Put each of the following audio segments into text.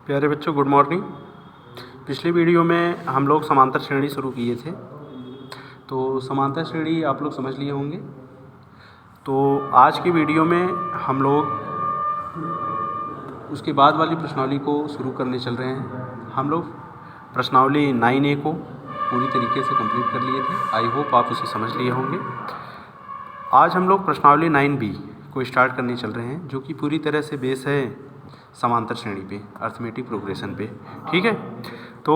प्यारे बच्चों, good morning. पिछली वीडियो में हम लोग समांतर श्रेणी शुरू किए थे, तो समांतर श्रेणी आप लोग समझ लिए होंगे। तो आज की वीडियो में हम लोग उसके बाद वाली प्रश्नावली को शुरू करने चल रहे हैं। हम लोग प्रश्नावली 9A को पूरी तरीके से कंप्लीट कर लिए थे। आई होप आप उसे समझ लिए होंगे। आज हम लोग प्रश्नावली 9B को स्टार्ट करने चल रहे हैं, जो कि पूरी तरह से बेस है समांतर श्रेणी पे, अर्थमेटिक प्रोग्रेशन पे। ठीक है, तो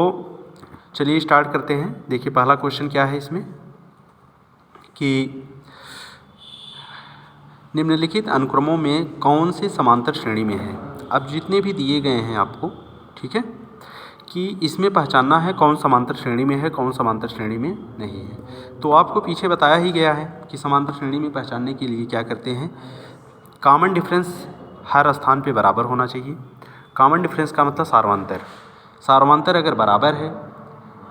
चलिए स्टार्ट करते हैं। देखिए पहला क्वेश्चन क्या है इसमें कि निम्नलिखित अनुक्रमों में कौन से समांतर श्रेणी में है। अब जितने भी दिए गए हैं आपको, ठीक है, कि इसमें पहचानना है कौन समांतर श्रेणी में है, कौन समांतर श्रेणी में नहीं है। तो आपको पीछे बताया ही गया है कि समांतर श्रेणी में पहचानने के लिए क्या करते हैं। कॉमन डिफरेंस हर स्थान पे बराबर होना चाहिए। कॉमन डिफरेंस का मतलब सार्वंतर। सार्वंतर अगर बराबर है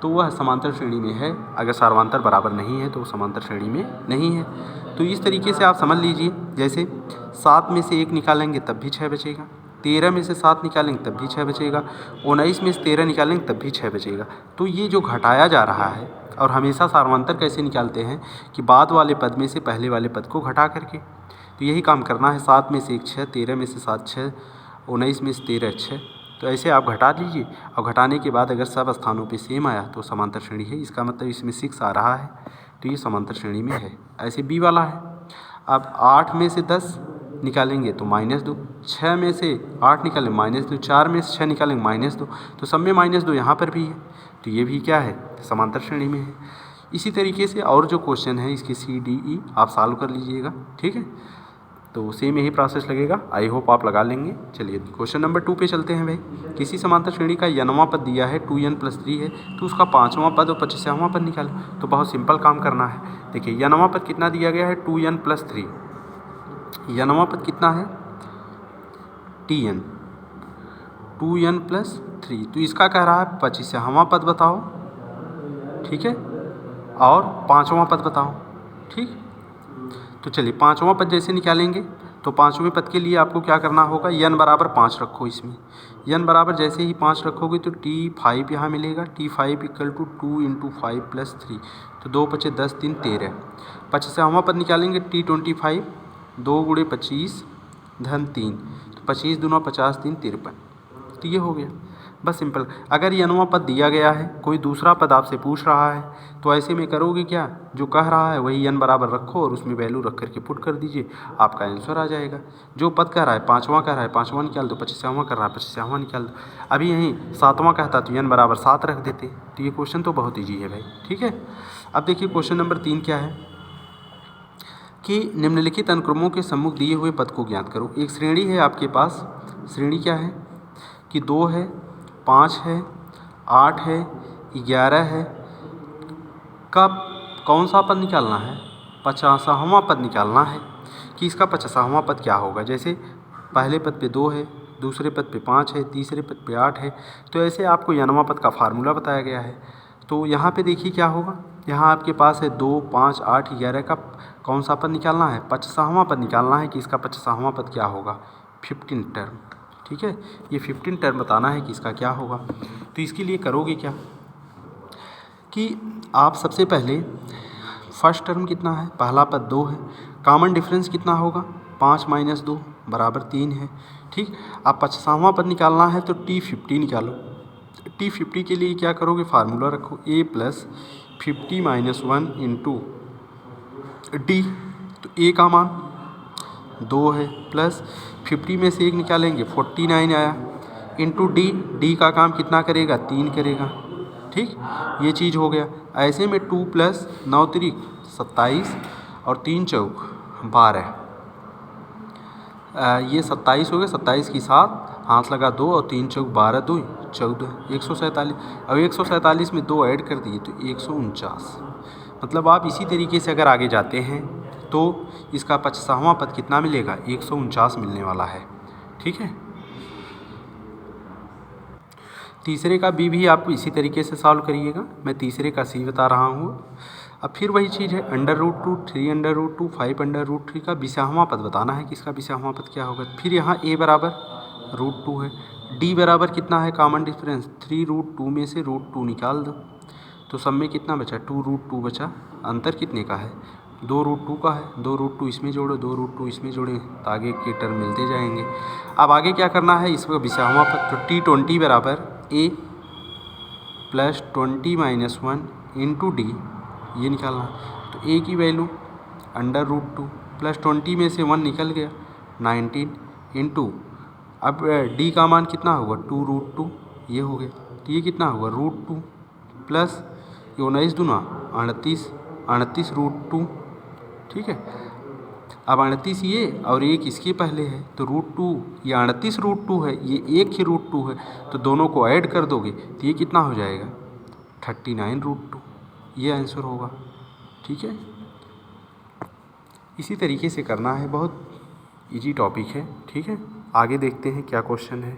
तो वह समांतर श्रेणी में है, अगर सार्वंतर बराबर नहीं है तो समांतर श्रेणी में नहीं है। तो इस तरीके से आप समझ लीजिए, जैसे 7 में से 1 निकालेंगे तब भी 6 बचेगा, 13 में से 7 निकालेंगे तब भी 6 बचेगा, 19 में से 13 निकालेंगे तब भी 6 बचेगा। तो ये जो घटाया जा रहा है, और हमेशा सार्वंतर कैसे निकालते हैं कि बाद वाले पद में से पहले वाले पद को घटा करके। तो यही काम करना है। 7 में से 1 6, 13 में से 7 6, 19 में से 13 6। तो ऐसे आप घटा लीजिए, और घटाने के बाद अगर सब स्थानों पे सेम आया तो समांतर श्रेणी है। इसका मतलब इसमें 6 आ रहा है तो ये समांतर श्रेणी में है। ऐसे बी वाला है। अब 8 में से 10 निकालेंगे तो -2, 6 में से 8 निकालेंगे -2, 4 में से 6 निकालेंगे -2, तो सब में -2 यहाँ पर भी है, तो ये भी क्या है, समांतर श्रेणी में है। इसी तरीके से और जो क्वेश्चन है इसके CDE आप सॉल्व कर लीजिएगा। ठीक है, तो सेम यही प्रोसेस लगेगा। आई होप आप लगा लेंगे। चलिए क्वेश्चन नंबर 2 पे चलते हैं भाई। किसी समांतर श्रेणी का n वां पद दिया है, 2n+3 है, तो उसका 5वां पद और 25वां पद निकालो। तो बहुत सिंपल काम करना है। देखिए n वां पद कितना दिया गया है, 2n+3। n वां पद कितना है, tn, 2n+3। तो इसका कह रहा है 25वां पद बताओ, ठीक है, और 5वां पद बताओ। ठीक, तो चलिए 5वां पद जैसे निकालेंगे तो 5वें पद के लिए आपको क्या करना होगा, n बराबर 5 रखो। इसमें n बराबर जैसे ही 5 रखोगे तो T5 यहाँ मिलेगा। T5 = 2 × 5 + 3, तो 2 × 5 = 10, 3 = 13। 25वां पद निकालेंगे, T25, 2 × 25 = 3, तो 25 दूना 50, 3 = 53। तो ये हो गया। बस सिंपल। अगर n वां पद दिया गया है, कोई दूसरा पद आपसे पूछ रहा है, तो ऐसे में करोगे क्या, जो कह रहा है वही n बराबर रखो और उसमें वैल्यू रख करके पुट कर दीजिए, आपका आंसर आ जाएगा। जो पद कह रहा है 5वां कह रहा है 5वां निकाल दो, 25वां कर रहा है 25वां निकाल दो। अभी यहीं 7वां कहता तो n बराबर 7 रख देते। तो ये क्वेश्चन तो बहुत ईजी है भाई। ठीक है, अब देखिए क्वेश्चन नंबर 3 क्या है कि निम्नलिखित अनुक्रमों के सम्मुख दिए हुए पद को ज्ञात करो। एक श्रेणी है आपके पास। श्रेणी क्या है कि 2 है, 5 है, 8 है, 11 है, का कौन सा पद निकालना है, 50वां पद निकालना है। कि इसका 50वां पद क्या होगा। जैसे पहले पद पे 2 है, दूसरे पद पे 5 है, तीसरे पद पे 8 है, तो ऐसे आपको n वां पद का फार्मूला बताया गया है। तो यहाँ पे देखिए क्या होगा, यहाँ आपके पास है 2, 5, 8, 11 का कौन सा पद निकालना है, 50वां पद निकालना है। कि इसका 50वां पद क्या होगा, 15 टर्म। ठीक है, ये 15 टर्म बताना है कि इसका क्या होगा। तो इसके लिए करोगे क्या कि आप सबसे पहले फर्स्ट टर्म कितना है, पहला पद 2 है, कॉमन डिफरेंस कितना होगा, 5 - 2 = 3 है। ठीक, आप 50वां पद निकालना है तो T50 निकालो। T50 के लिए क्या करोगे, फार्मूला रखो, a + 50 - 1 × d। तो a का मान 2 है, प्लस 50 में से 1 निकालेंगे 49 आया, इंटू d का काम कितना करेगा, 3 करेगा। ठीक, ये चीज़ हो गया। ऐसे में 2 + 9 × 3 = 27 और 3 × 4 = 12। ये 27 हो गया, 27 की 7 हाथ लगा 2 और 3 × 4 = 12, 2 = 14, 147। अब 147 में 2 ऐड कर दिए तो 149। मतलब आप इसी तरीके से अगर आगे जाते हैं तो इसका 50वां पद कितना मिलेगा, 149 मिलने वाला है। ठीक है, तीसरे का बी भी आप इसी तरीके से सॉल्व करिएगा। मैं तीसरे का सी बता रहा हूँ। अब फिर वही चीज़ है, √2, 3√2, 5√3 का 20वां पद बताना है कि इसका 20वां पद क्या होगा। फिर यहाँ a बराबर √2 है, डी बराबर कितना है कॉमन डिफरेंस 3√2 में से √2 निकाल दो, तो सब में कितना बचा 2√2 बचा। अंतर कितने का है 2√2 का है। 2√2 इसमें जोड़ो 2√2 इसमें जोड़े तो आगे के टर्म मिलते जाएंगे। अब आगे क्या करना है इसका विषयमा पर, तो T20 बराबर A प्लस 20-1 इंटू डी ये निकालना। तो A की वैल्यू √2 प्लस 20 में से 1 निकल गया 19 इंटू, अब D का मान कितना होगा 2√2 ये हो गया। तो ये कितना होगा √2 प्लस 19 दूना 38 √2, ठीक है। अब 38 ये और एक इसके पहले है तो √2, ये 38 √2 है, ये एक ही √2 है, तो दोनों को ऐड कर दोगे तो ये कितना हो जाएगा 39√2, ये आंसर होगा, ठीक है। इसी तरीके से करना है, बहुत इजी टॉपिक है, ठीक है। आगे देखते हैं क्या क्वेश्चन है।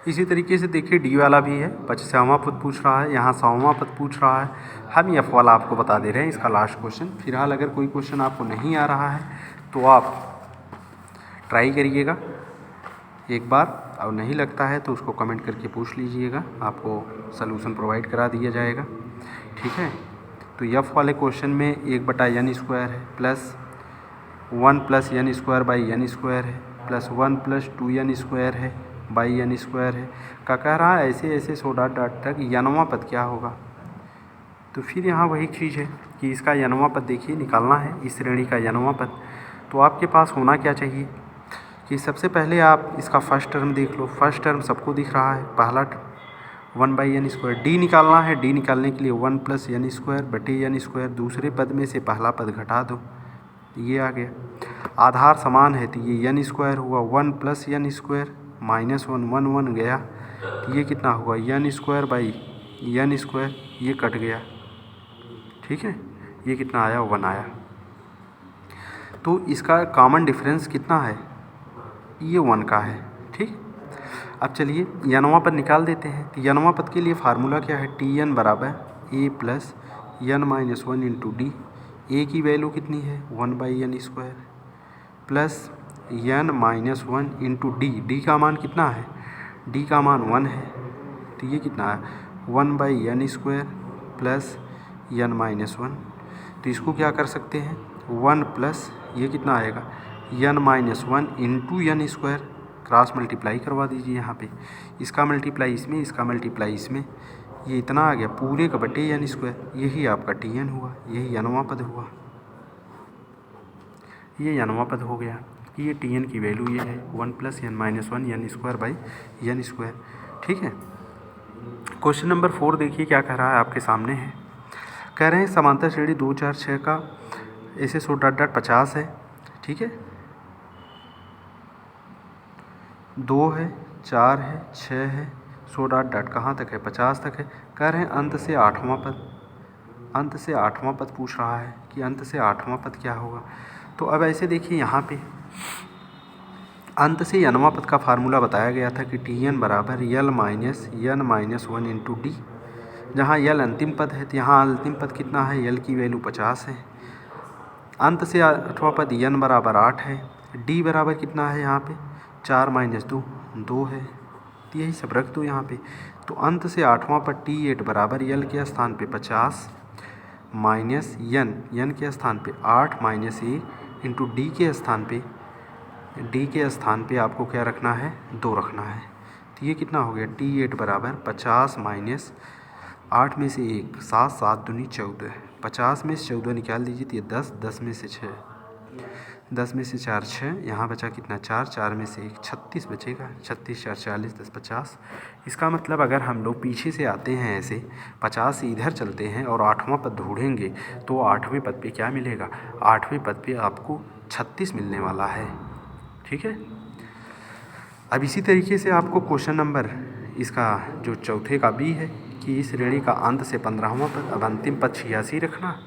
इसी तरीके से देखिए डी वाला भी है, 25वां पद पूछ रहा है, यहाँ 100वां पद पूछ रहा है। हम एफ वाला आपको बता दे रहे हैं, इसका लास्ट क्वेश्चन। फिलहाल अगर कोई क्वेश्चन आपको नहीं आ रहा है तो आप ट्राई करिएगा एक बार, और नहीं लगता है तो उसको कमेंट करके पूछ लीजिएगा, आपको सलूशन प्रोवाइड करा दिया जाएगा, ठीक है। तो एफ वाले क्वेश्चन में 1/n² है प्लस 1 + n² है प्लस 1 + 2n² है n² है का कह रहा है ऐसे ऐसे 100 तक यनवा पद क्या होगा। तो फिर यहाँ वही चीज़ है कि इसका यनवा पद देखिए निकालना है, इस श्रेणी का यनवा पद। तो आपके पास होना क्या चाहिए कि सबसे पहले आप इसका फर्स्ट टर्म देख लो। फर्स्ट टर्म सबको दिख रहा है, पहला 1/n²। डी निकालना है, डी निकालने के लिए 1 + n²/n², दूसरे पद में से पहला पद घटा दो, ये आ गया। आधार समान है तो ये n² हुआ, 1 + n² -1 1 गया, तो ये कितना हुआ n²/n², ये कट गया, ठीक है। ये कितना आया 1 आया। तो इसका कॉमन डिफरेंस कितना है, ये 1 का है, ठीक। अब चलिए यनवा पद निकाल देते हैं। तो यनवा पद के लिए फार्मूला क्या है, Tn बराबर A + n-1 इंटू डी। ए की वैल्यू कितनी है 1/n² plus n-1 into D. D का मान कितना है, डी का मान 1 है, तो ये कितना है 1/n² प्लस n-1। तो इसको क्या कर सकते हैं 1 प्लस ये कितना आएगा n-1 into n², cross multiply करवा दीजिए यहाँ पे, इसका मल्टीप्लाई इसमें, इसका मल्टीप्लाई इसमें, ये इतना आ गया पूरे का बटे n²। यही आपका Tn हुआ, यही यनवा पद हुआ, ये यनवा पद हो गया कि ये Tn की वैल्यू ये है 1 + n-1 n²/n², ठीक है। क्वेश्चन नंबर 4 देखिए क्या कह रहा है, आपके सामने है। कह रहे हैं समांतर श्रेणी 2 4 6 का ऐसे 100 है, ठीक है। 2 है 4 है 6 है 100 कहाँ तक है 50 तक है। कह रहे हैं अंत से 8वां पद, अंत से 8वां पद पूछ रहा है कि अंत से 8वां पद क्या होगा। तो अब ऐसे देखिए यहाँ पे अंत से nवां पद का फार्मूला बताया गया था कि Tn बराबर L - n-1 इंटू डी। जहाँ L अंतिम पद है तो यहाँ अंतिम पद कितना है, L की वैल्यू 50 है। अंत से 8वां पद n बराबर 8 है, D बराबर कितना है यहाँ पे 4 - 2 है, तो यही सब रख दो यहाँ पे। तो अंत से 8वां पद T8 बराबर L के स्थान पे 50 माइनस n के स्थान पे 8 - 1 इंटू D के स्थान पे आपको क्या रखना है 2 रखना है। तो ये कितना हो गया T8 बराबर 50 माइनस 8 में से 1 7 7 दूनी 14, 50 में से 14 निकाल दीजिए तो ये 10, 10 में से 6, 10 में से 4 6, यहाँ बचा कितना 4, 4 में से 1 36 बचेगा, 36 4 40 10 50। इसका मतलब अगर हम लोग पीछे से आते हैं ऐसे 50 से इधर चलते हैं और 8वां पद ढूंढेंगे तो 8वें पद पे क्या मिलेगा, 8वें पद पे आपको 36 मिलने वाला है, ठीक है। अब इसी तरीके से आपको क्वेश्चन नंबर इसका जो चौथे का बी है कि इस श्रेणी का अंत से 15वां पद, अब अंतिम पद 86 रखना,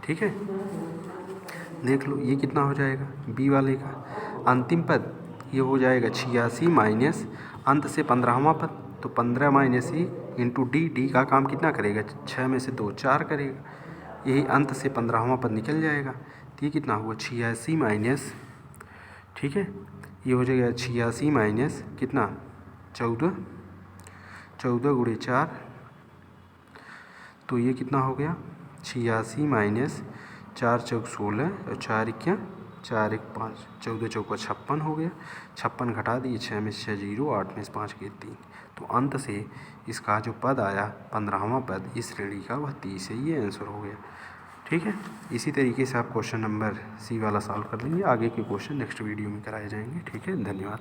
ठीक है। देख लो ये कितना हो जाएगा बी वाले का अंतिम पद, ये हो जाएगा 86 माइनस अंत से 15वां पद, तो 15 - 1 इंटू डी का काम कितना करेगा 6 में से 2 4 करेगा, यही अंत से 15वां पद निकल जाएगा। तो ये कितना हुआ 86 माइनस, ठीक है, ये हो जाएगा 86 माइनस कितना 14, 14 गुणे 4, तो ये कितना हो गया 86 माइनस 4 चौक 16 और 4 1 4 1 5, 14 चौका 56 हो गया। 56 घटा दिए, 6 में 6 0, 8 में 5 के 3, तो अंत से इसका जो पद आया 15वां पद इस श्रेणी का वह 30 है। ये आंसर हो गया। ठीक है, इसी तरीके से आप क्वेश्चन नंबर सी वाला सॉल्व कर लेंगे। आगे के क्वेश्चन नेक्स्ट वीडियो में कराए जाएंगे। ठीक है, धन्यवाद।